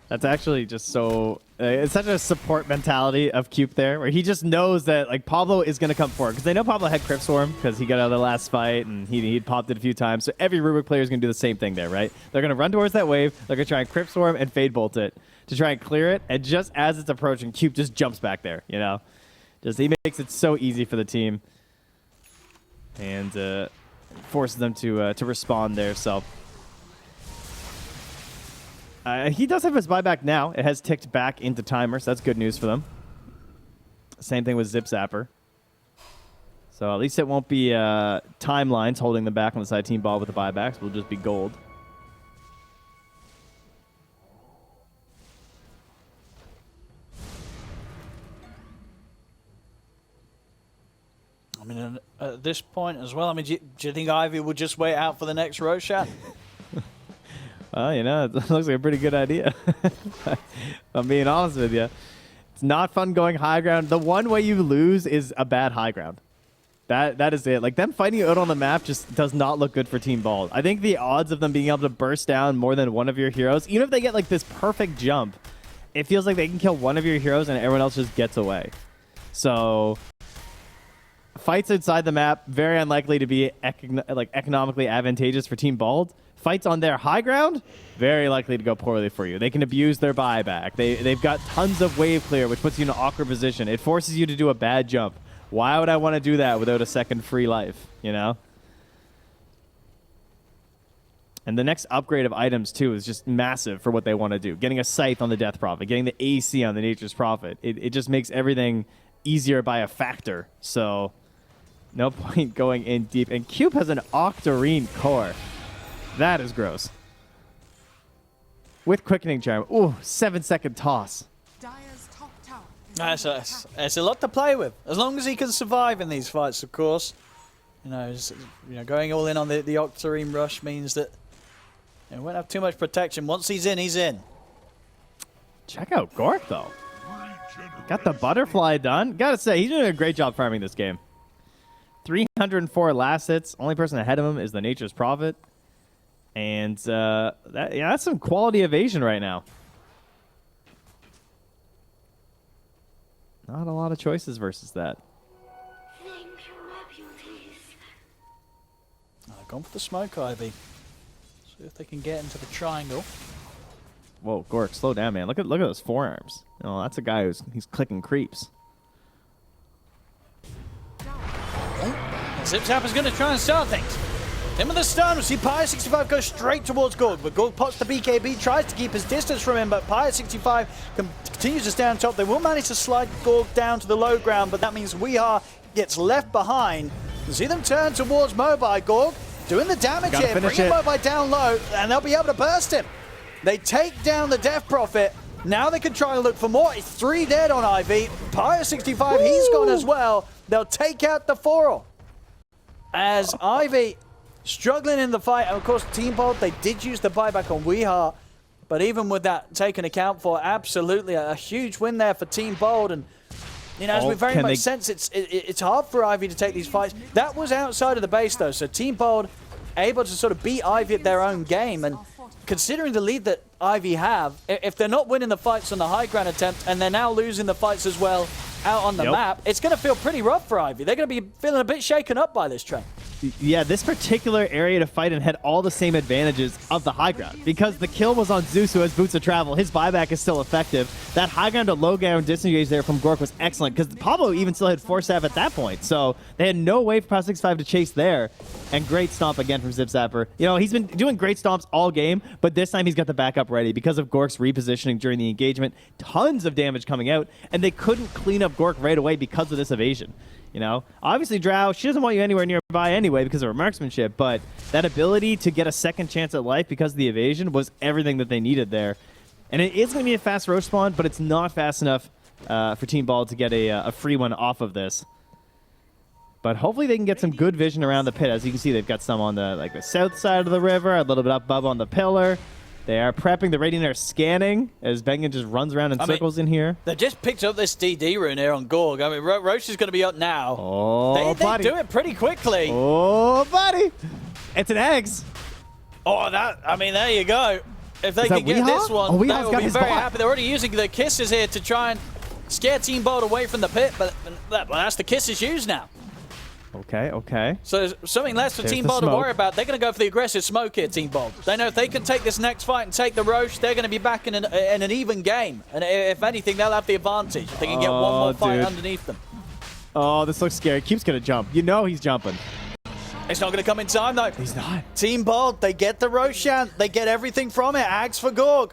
That's actually just so... it's such a support mentality of Cube there, where he just knows that like Pablo is going to come forward. Because they know Pablo had Crypt Swarm because he got out of the last fight and he'd popped it a few times. So every Rubik player is going to do the same thing there, right? They're going to run towards that wave. They're going to try and Crypt Swarm and Fade Bolt it to try and clear it. And just as it's approaching, Cube just jumps back there, you know? Just he makes it so easy for the team. And forces them to respond there, so... he does have his buyback now. It has ticked back into timer, so that's good news for them. Same thing with Zip Zapper. So at least it won't be timelines holding them back on the side team ball with the buybacks. It'll just be gold. I mean, at this point as well, I mean, do you think Ivy will just wait out for the next Roshan? Well, you know, it looks like a pretty good idea. If I'm being honest with you. It's not fun going high ground. The one way you lose is a bad high ground. That is it. Like, them fighting out on the map just does not look good for Team Bald. I think the odds of them being able to burst down more than one of your heroes, even if they get, like, this perfect jump, it feels like they can kill one of your heroes and everyone else just gets away. So... fights outside the map, very unlikely to be economically advantageous for Team Bald. Fights on their high ground, very likely to go poorly for you. They can abuse their buyback. They've got tons of wave clear, which puts you in an awkward position. It forces you to do a bad jump. Why would I want to do that without a second free life, you know? And the next upgrade of items, too, is just massive for what they want to do. Getting a Scythe on the Death Prophet, getting the AC on the Nature's Prophet. It just makes everything easier by a factor. So... no point going in deep. And Cube has an Octarine core. That is gross. With Quickening Charm. Ooh, 7-second toss. It's a lot to play with. As long as he can survive in these fights, of course. You know, going all in on the Octarine rush means that he won't have too much protection. Once he's in, he's in. Check out Gork, though. Got the butterfly done. Gotta say, he's doing a great job farming this game. 304 last hits. Only person ahead of him is the Nature's Prophet. And that's some quality evasion right now. Not a lot of choices versus that. Gone for the smoke, Ivy. See if they can get into the triangle. Whoa, Gork, slow down, man. Look at those forearms. Oh, that's a guy he's clicking creeps. Zip Zapper's going to try and start things. Him with the stun. We see Pyre65 go straight towards Gorg, but Gorg pots the BKB, tries to keep his distance from him, but Pyre65 continues to stay on top. They will manage to slide Gorg down to the low ground, but that means Weehaw gets left behind. You see them turn towards Mobai. Gorg doing the damage here, bringing Mobai down low, and they'll be able to burst him. They take down the Death Prophet. Now they can try and look for more. It's 3 dead on Ivy. Pyre65, he's gone as well. They'll take out the 4. As Ivy struggling in the fight, and of course Team Bolt, they did use the buyback on Weehaw, but even with that taken account for, absolutely a huge win there for Team Bold. And you know, as we very much sense, it's hard for Ivy to take these fights. That was outside of the base though, so Team Bold able to sort of beat Ivy at their own game. And considering the lead that Ivy have, if they're not winning the fights on the high ground attempt and they're now losing the fights as well out on the map, it's going to feel pretty rough for Ivy. They're going to be feeling a bit shaken up by this trend. Yeah, this particular area to fight and had all the same advantages of the high ground because the kill was on Zeus, who has boots of travel. His buyback is still effective. That high ground to low ground disengage there from Gork was excellent because Pablo even still had 4 staff at that point. So they had no way for Power 65 to chase there. And great stomp again from Zip Zapper. You know, he's been doing great stomps all game, but this time he's got the backup ready because of Gork's repositioning during the engagement. Tons of damage coming out, and they couldn't clean up Gork right away because of this evasion. You know, obviously Drow, she doesn't want you anywhere nearby anyway because of her marksmanship, but that ability to get a second chance at life because of the evasion was everything that they needed there. And it is going to be a fast roach spawn, but it's not fast enough for Team Ball to get a free one off of this. But hopefully they can get some good vision around the pit. As you can see, they've got some on the the south side of the river, a little bit up above on the pillar. They are prepping. The Radiant are scanning as Bengen just runs around in circles in here. They just picked up this DD rune here on Gorg. I mean, Roche is going to be up now. Oh, they do it pretty quickly. Oh, buddy. It's an eggs. Oh, I mean, there you go. If they can get this one, they will be very happy. They're already using the kisses here to try and scare Team Bold away from the pit, but that's the kisses used now. Okay. So there's something less for Team Bold to worry about. They're going to go for the aggressive smoke here, Team Bold. They know if they can take this next fight and take the Roche, they're going to be back in an even game. And if anything, they'll have the advantage. If they can get one more fight underneath them. Oh, this looks scary. Cube's going to jump. You know he's jumping. It's not going to come in time, though. He's not. Team Bold, they get the Roshan. They get everything from it. Ags for Gorg.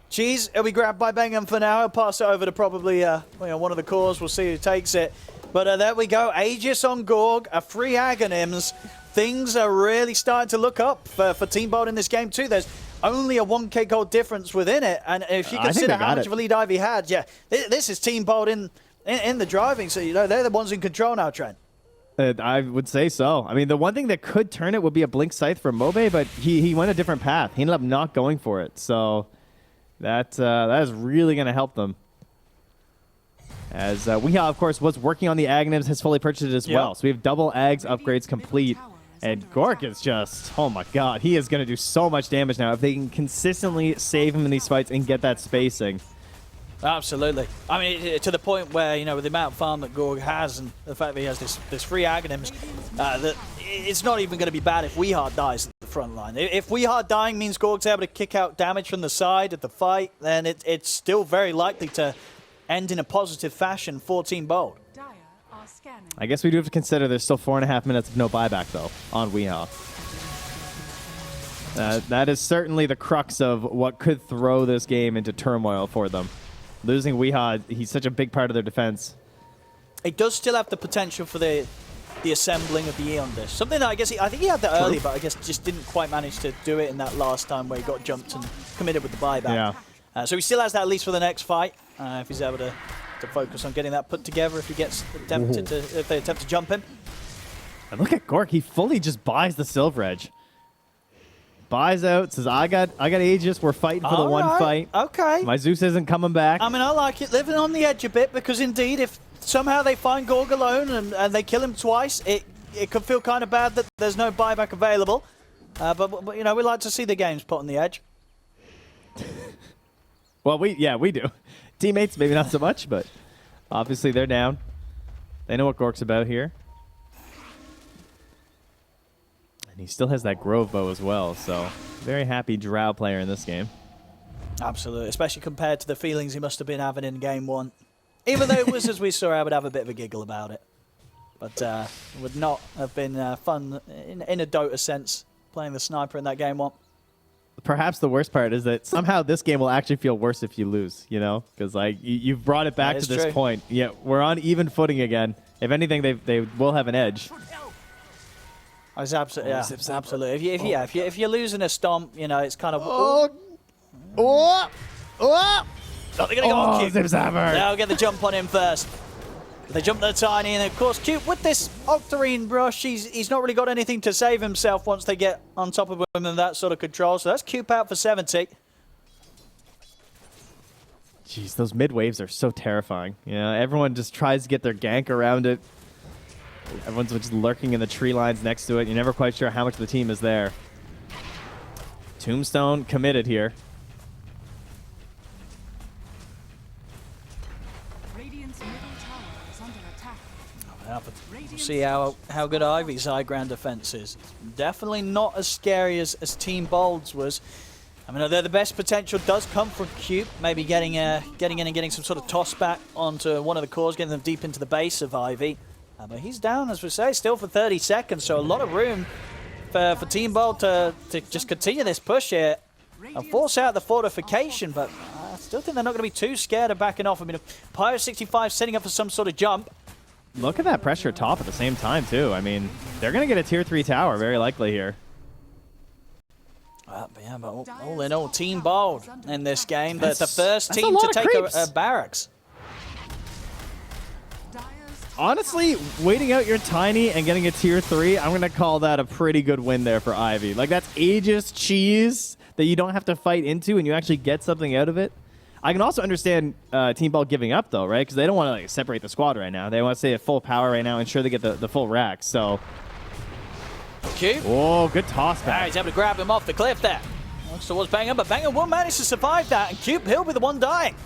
Cheese, it'll be grabbed by Bengham for now. He'll pass it over to probably one of the cores. We'll see who takes it. But there we go. Aegis on Gorg, a free Aghanims. Things are really starting to look up for Team Bold in this game, too. There's only a 1k gold difference within it. And if you consider how much of a lead Ivy had, this is Team Bold in the driving. So, they're the ones in control now, Trent. I would say so. I mean, the one thing that could turn it would be a Blink Scythe from Mobe, but he went a different path. He ended up not going for it. So that is really going to help them. As WEU, of course, was working on the Aghanims, has fully purchased it as well. So we have double Ags upgrades complete. And Gork is just, oh my god, he is going to do so much damage now if they can consistently save him in these fights and get that spacing. Absolutely. I mean, to the point where, with the amount of farm that Gorg has and the fact that he has this free Aghanims, that it's not even going to be bad if WEU dies at the front line. If WEU dying means Gorg's able to kick out damage from the side of the fight, then it's still very likely to end in a positive fashion for Team Bold. I guess we do have to consider there's still 4.5 minutes of no buyback, though, on WEU. That is certainly the crux of what could throw this game into turmoil for them. Losing WEU, he's such a big part of their defense. It does still have the potential for the assembling of the Eon Dish. Something that I think he had that early, but I guess just didn't quite manage to do it in that last time where he got jumped and committed with the buyback. Yeah. So he still has that at least for the next fight, if he's able to focus on getting that put together if he gets attempted if they attempt to jump him. And look at Gork, he fully just buys the Silver Edge. Buys out, says, I got Aegis, we're fighting for the one fight. Okay. My Zeus isn't coming back. I mean, I like it, living on the edge a bit, because indeed, if somehow they find Gorg alone and they kill him twice, it could feel kind of bad that there's no buyback available. But we like to see the games put on the edge. Well, we do. Teammates, maybe not so much, but obviously they're down. They know what Gork's about here. And he still has that Grove Bow as well, so very happy Drow player in this game. Absolutely, especially compared to the feelings he must have been having in Game 1. Even though it was, as we saw, I would have a bit of a giggle about it. But it would not have been fun in a Dota sense, playing the sniper in that Game 1. Perhaps the worst part is that somehow this game will actually feel worse if you lose, Because you've brought it back to this point. Yeah, we're on even footing again. If anything, they will have an edge. Absolutely. If you're losing a stomp, it's kind of. Oh, they're gonna go on Cube. Zip-zapper. They'll get the jump on him first. They jump the Tiny, and of course, Cube with this Octarine brush, he's not really got anything to save himself once they get on top of him and that sort of control. So that's Cube out for 70. Jeez, those mid waves are so terrifying. Everyone just tries to get their gank around it. Everyone's just lurking in the tree lines next to it. You're never quite sure how much of the team is there. Tombstone committed here. We'll see how good Ivy's high ground defense is. Definitely not as scary as Team Bold's was. I mean, the best potential does come from Cube, maybe getting in and getting some sort of toss back onto one of the cores, getting them deep into the base of Ivy. But he's down, as we say, still for 30 seconds, so a lot of room for Team Bold to just continue this push here and force out the fortification, but I still think they're not going to be too scared of backing off. I mean, Pyro 65 setting up for some sort of jump. Look at that pressure top at the same time, too. I mean, they're going to get a tier 3 tower, very likely here. But all in all, Team Bold in this game. The first team to take a barracks. Honestly, waiting out your Tiny and getting a tier 3, I'm going to call that a pretty good win there for Ivy. Like, that's Aegis cheese that you don't have to fight into and you actually get something out of it. I can also understand Team Ball giving up, though, right? Because they don't want to like separate the squad right now. They want to stay at full power right now, ensure they get the full rack. So, Cube. oh, good toss back. He's able to grab him off the cliff there. Looks towards Banger, but Banger will manage to survive that, and Cube, he'll be the one dying.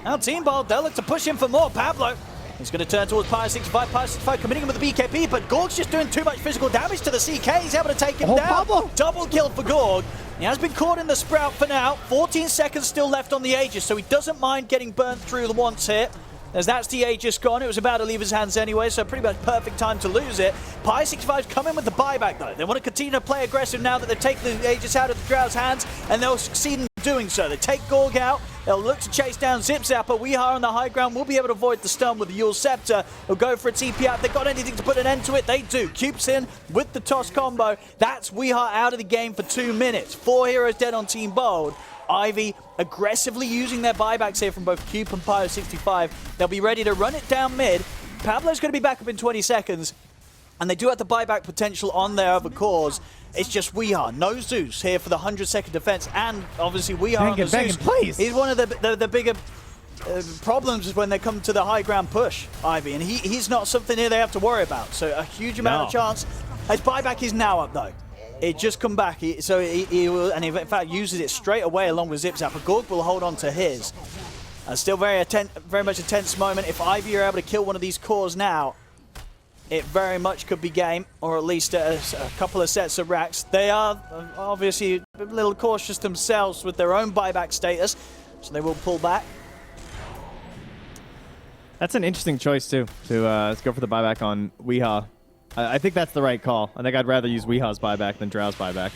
Now Team Ball, they'll look to push him for more. Pablo, he's going to turn towards Pyre 65. Pyre 65 committing him with the BKB, but Gorg's just doing too much physical damage to the CK. He's able to take him down. Pablo. Double kill for Gorg. He has been caught in the Sprout for now. 14 seconds still left on the Aegis, so he doesn't mind getting burnt through the once hit. As that's the Aegis gone. It was about to leave his hands anyway, so pretty much perfect time to lose it. Pyre 65's coming with the buyback, though. They want to continue to play aggressive now that they've taken the Aegis out of the Drow's hands, and they'll succeed in doing so. They take Gorg out. They'll look to chase down Zip Zapper. Weehaw on the high ground will be able to avoid the stun with the Yule Scepter. They'll go for a TP out. If they've got anything to put an end to it, they do. Cube's in with the toss combo. That's Weehaw out of the game for 2 minutes. 4 heroes dead on Team Bold. Ivy aggressively using their buybacks here from both Cube and Pyro 65. They'll be ready to run it down mid. Pablo's going to be back up in 20 seconds. And they do have the buyback potential on their other cores. It's just Weehaw. No Zeus here for the 100-second defense. And obviously Weehaw on the Zeus. Please. He's one of the bigger problems is when they come to the high ground push, Ivy. And he's not something here they have to worry about. So a huge amount of chance. His buyback is now up, though. It just come back, he will, and he in fact uses it straight away along with Zip Zapper. Gorg will hold on to his. Still very much a tense moment. If Ivy are able to kill one of these cores now, it very much could be game, or at least a couple of sets of racks. They are obviously a little cautious themselves with their own buyback status, so they will pull back. That's an interesting choice, too, to let's go for the buyback on Weehaw. I think that's the right call. I think I'd rather use Weehaw's buyback than Drow's buyback.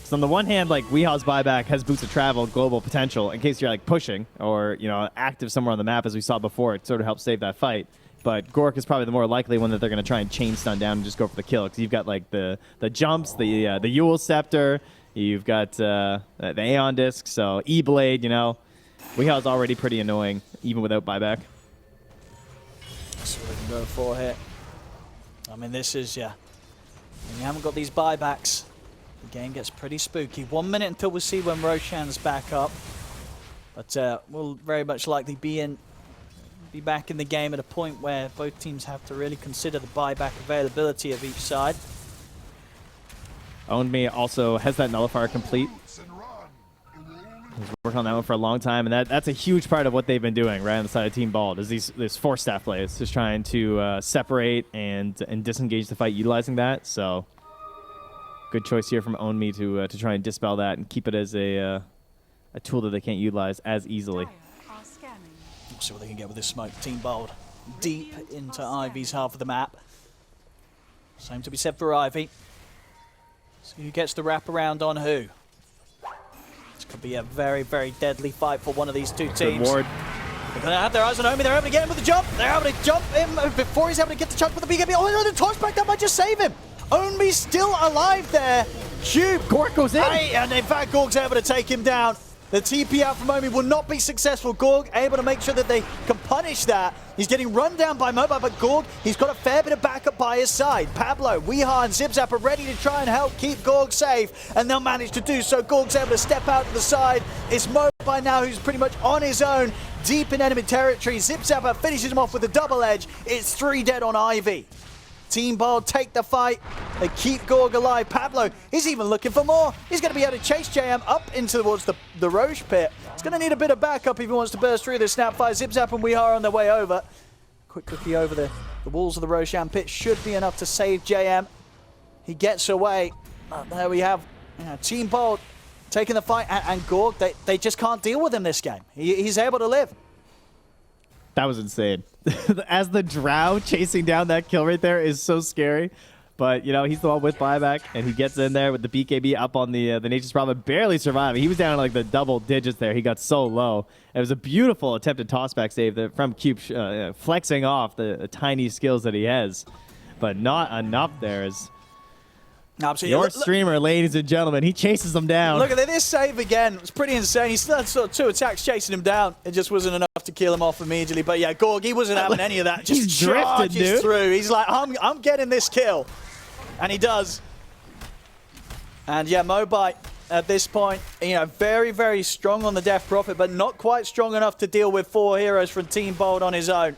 So on the one hand, like, Weehaw's buyback has boots of travel, global potential, in case you're like pushing or, you know, active somewhere on the map, as we saw before. It sort of helps save that fight. But Gork is probably the more likely one that they're going to try and chain stun down and just go for the kill, because you've got like the jumps, the Yule Scepter, you've got the Aeon Disc, so E-Blade, you know. Weehaw's already pretty annoying, even without buyback. So we can go for here. I mean, this is, yeah, when you haven't got these buybacks, the game gets pretty spooky. 1 minute until we see when Roshan's back up. But we'll very much likely be back in the game at a point where both teams have to really consider the buyback availability of each side. Owned Me also has that nullifier complete. He's worked on that one for a long time, and that's a huge part of what they've been doing right on the side of Team Bald, is this force staff plays, just trying to separate and disengage the fight utilizing that. So good choice here from Own Me to try and dispel that and keep it as a tool that they can't utilize as easily. We'll see what they can get with this smoke. Team Bald deep into Ivy's half of the map. Same to be said for Ivy. So who gets the wraparound on who? This could be a very, very deadly fight for one of these two teams. Ward. They're going to have their eyes on Omi. They're able to get him with the jump. They're able to jump him before he's able to get the chunk with the BKB. Oh, no, the touchback, that might just save him. Omi's still alive there. Cube. Gork goes in. And in fact, Gorg's able to take him down. The TP out from Omi will not be successful. Gorg able to make sure that they can punish that. He's getting run down by Mobile, but Gorg, he's got a fair bit of backup by his side. Pablo, Weehaw, and Zipzap are ready to try and help keep Gorg safe, and they'll manage to do so. Gorg's able to step out to the side. It's Mobile now who's pretty much on his own, deep in enemy territory. Zipzapper finishes him off with a double edge. It's 3 dead on Ivy. Team Bald take the fight. They keep Gorg alive. Pablo, he's even looking for more. He's going to be able to chase JM up into towards the Roche pit. He's going to need a bit of backup if he wants to burst through this Snapfire. Zip-Zap and Weehaw on their way over. Quick cookie over the walls of the Roshan pit should be enough to save JM. He gets away. There we have Team Bald taking the fight. And Gorg, they just can't deal with him this game. He's able to live. That was insane. As the Drow chasing down that kill right there is so scary. But, you know, he's the one with buyback, and he gets in there with the BKB up on the Nature's Problem, barely surviving. He was down in, like, the double digits there. He got so low. It was a beautiful attempted tossback save from Cube, flexing off the tiny skills that he has. But not enough there. As absolutely. Your streamer, ladies and gentlemen, he chases them down. Look at this save again. It's pretty insane. He still had sort of 2 attacks chasing him down. It just wasn't enough to kill him off immediately. But yeah, Gorg, he wasn't having any of that. Just He's drifting, charges dude. through. He's like, I'm getting this kill. And he does. And yeah, Mobite at this point, you know, very, very strong on the Death Prophet, but not quite strong enough to deal with 4 heroes from Team Bold on his own.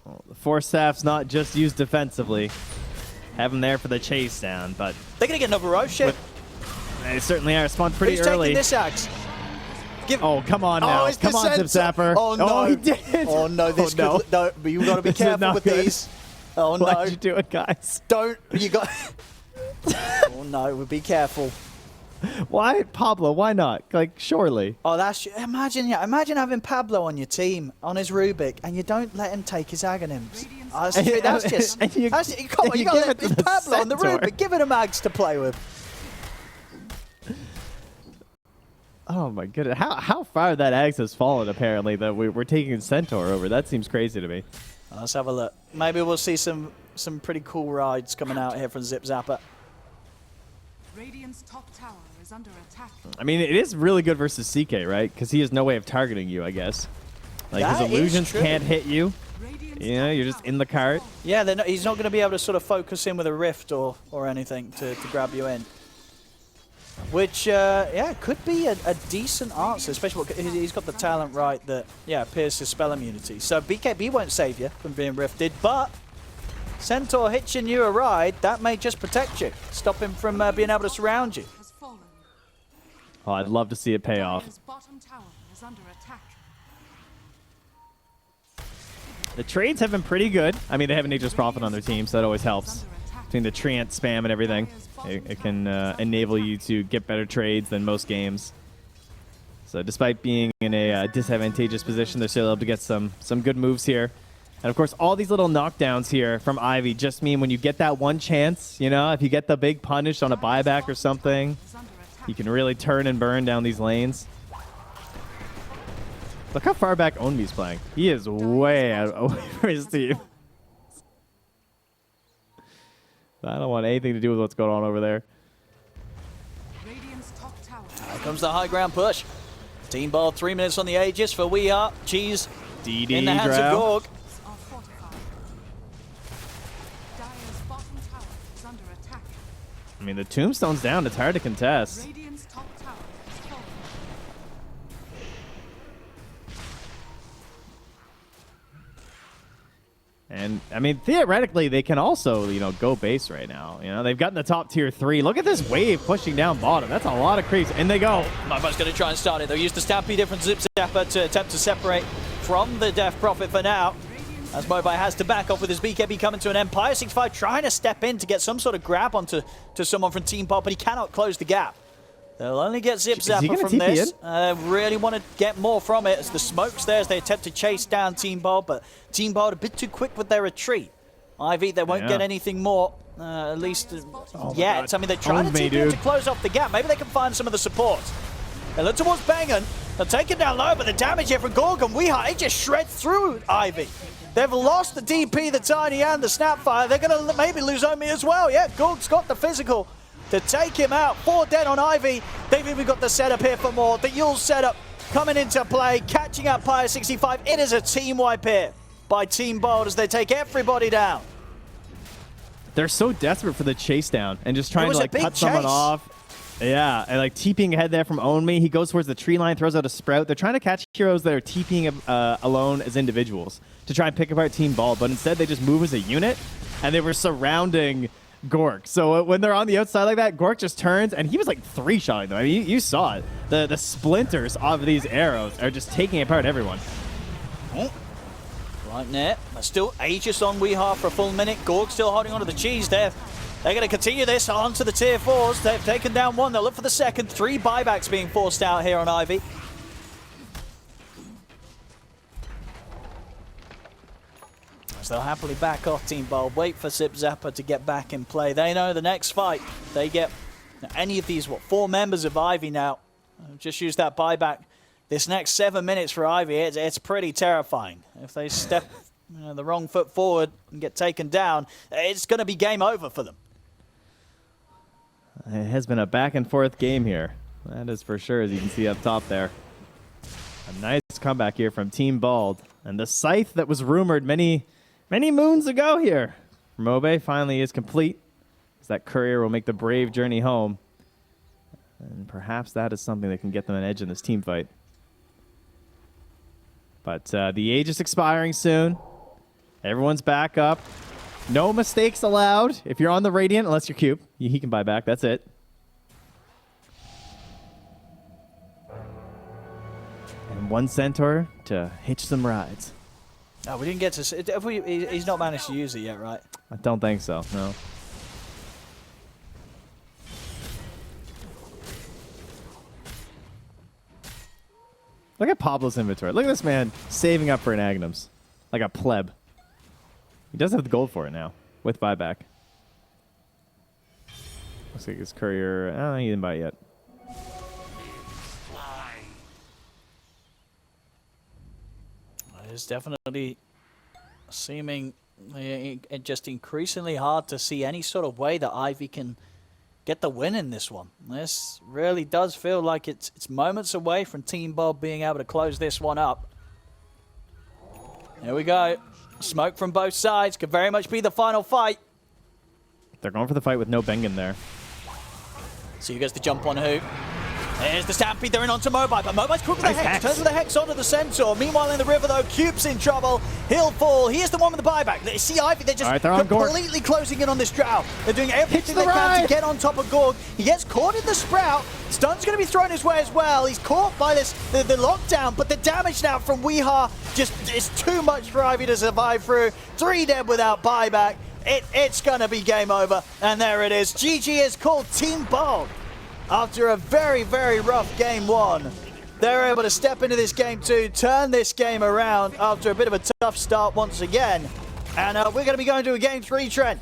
Well, the Force Staff's not just used defensively. Have him there for the chase down, but They're going to get another Roche ship. they certainly are. Spawned pretty Who's early. taking this axe? Oh, come on now. it's Come the on, Zip sensor. Zapper. Oh, no. he did. Oh, no. This Oh, no. could... No, but you've got to be This is careful not with good. these. Oh, no. Why'd you do it, guys? Don't. You got... Oh, no. We'll be careful. Why, Pablo? Why not? Like, surely. Oh, that's... Imagine having Pablo on your team, on his Rubik, and you don't let him take his Aghanims. Oh, that's just... And you- come on, and you you got to give let it to the Pablo on the Centaur. Rubik. Give it a mags to play with. Oh my goodness. How far that axe has fallen, apparently, that we're taking Centaur over. That seems crazy to me. Let's have a look. Maybe we'll see some pretty cool rides coming out here from Zip Zapper. Radiant's top tower is under attack. I mean, it is really good versus CK, right? Because he has no way of targeting you, I guess. Like, That his is illusions true. can't hit you. Radiant's You know, top you're just tower in the has cart. fallen. Yeah, he's not going to be able to sort of focus in with a rift or anything to grab you in. Which, yeah, could be a decent answer, especially because he's got the talent right that, yeah, pierces spell immunity. So BKB won't save you from being rifted, but Centaur hitching you a ride, that may just protect you, stop him from being able to surround you. Has fallen. Oh, I'd love to see it pay off. Dire's bottom tower is under attack. The trades have been pretty good. I mean, they have Nature's Prophet on their team, so that always helps. Under attack. Between the Treant spam and everything, it can enable you to get better trades than most games. So despite being in a disadvantageous position, they're still able to get some good moves here. And of course, all these little knockdowns here from Ivy just mean when you get that one chance, you know, if you get the big punish on a buyback or something, Is under attack. you can really turn and burn down these lanes. Look how far back Onmi's playing. He is way out away from his team. I don't want anything to do with what's going on over there. Radiant's top tower. Here comes the high ground push. Team Ball 3 minutes on the Aegis for We Are. Cheese DD in the hands of Drow. Gorg. Are fortified. Dire's bottom tower is under attack. I mean, the tombstone's down. It's hard to contest. Radiant's top tower is fallen. And, I mean, theoretically, they can also, you know, go base right now. You know, they've gotten the top tier 3. Look at this wave pushing down bottom. That's a lot of creeps. And they go. Mobile's going to try and start it. They'll use the Stampede from Zip Zapper to attempt to separate from the Death Prophet for now. As Mobile has to back off with his BKB coming to an end. Empire 65 trying to step in to get some sort of grab onto someone from Team Pop, but he cannot close the gap. They'll only get Zip Is he Zapper gonna from TP this. in? Really want to get more from it as the smoke's there as they attempt to chase down Team Bold, but Team Bold a bit too quick with their retreat. Ivy, they won't Yeah. get anything more, at least my yet. God. I mean, they're trying Owned to me, TP in to dude. close off the gap. Maybe they can find some of the support. They look towards Bangan. They'll take it down low, but the damage here from Gorgon, it just shreds through Ivy. They've lost the DP, the Tiny, and the Snapfire. They're going to maybe lose Omi as well. Yeah, Gorg's got the physical to take him out. 4 dead on Ivy. They've even got the setup here for more. The Yule setup coming into play, catching up Pyre 65. It is a team wipe here by Team Bold as they take everybody down. They're so desperate for the chase down and just trying was to, a like, big cut someone chase. off. Yeah, and, like, TPing ahead there from Own Me. He goes towards the tree line, throws out a sprout. They're trying to catch heroes that are TPing alone as individuals to try and pick apart Team Ball, but instead they just move as a unit, and they were surrounding Gork. So when they're on the outside like that, Gork just turns, and he was, like, 3-shotting them. I mean, you saw it. The splinters of these arrows are just taking apart everyone. Right there. But still Aegis on Weehaw for a full minute. Gorg still holding onto the cheese there. They're going to continue this on to the tier 4s. They've taken down 1. They'll look for the second. 3 buybacks being forced out here on Ivy. So they'll happily back off Team Bold. Wait for Zip Zapper to get back in play. They know the next fight. They get any of these, 4 members of Ivy now. Just use that buyback. This next 7 minutes for Ivy, it's pretty terrifying. If they step the wrong foot forward and get taken down, it's going to be game over for them. It has been a back and forth game here. That is for sure, as you can see up top there. A nice comeback here from Team Bald. And the scythe that was rumored many moons ago here from Obe finally is complete. As that courier will make the brave journey home. And perhaps that is something that can get them an edge in this team fight. But the age is expiring soon. Everyone's back up. No mistakes allowed if you're on the Radiant, unless you're Cube. He can buy back. That's it. And one Centaur to hitch some rides. Oh, we didn't get to... He's not managed to use it yet, right? I don't think so, no. Look at Pablo's inventory. Look at this man saving up for an Agnums. Like a pleb. He does have the gold for it now, with buyback. Looks like his courier... Oh, he didn't buy it yet. It's definitely seeming just increasingly hard to see any sort of way that Ivy can get the win in this one. This really does feel like it's moments away from Team Bob being able to close this one up. Here we go. Smoke from both sides. Could very much be the final fight. They're going for the fight with no Bengen there. So he gets the jump on who? There's the Stampede, they're in onto Mobile, but Mobile's quick with the Hex. Turns with the Hex onto the Centaur. Meanwhile in the river though, Cube's in trouble. He'll fall. He is the one with the buyback. They see Ivy, they're just completely closing in on this Drow. They're doing everything they can to get on top of Gorg. He gets caught in the Sprout. Stun's going to be thrown his way as well. He's caught by the lockdown, but the damage now from Weeha just is too much for Ivy to survive through. 3 dead without buyback. It's going to be game over, and there it is. GG is called Team Bog. After a very, very rough game 1, they're able to step into this game 2, turn this game around after a bit of a tough start once again. And we're going to be going to a game 3, Trent.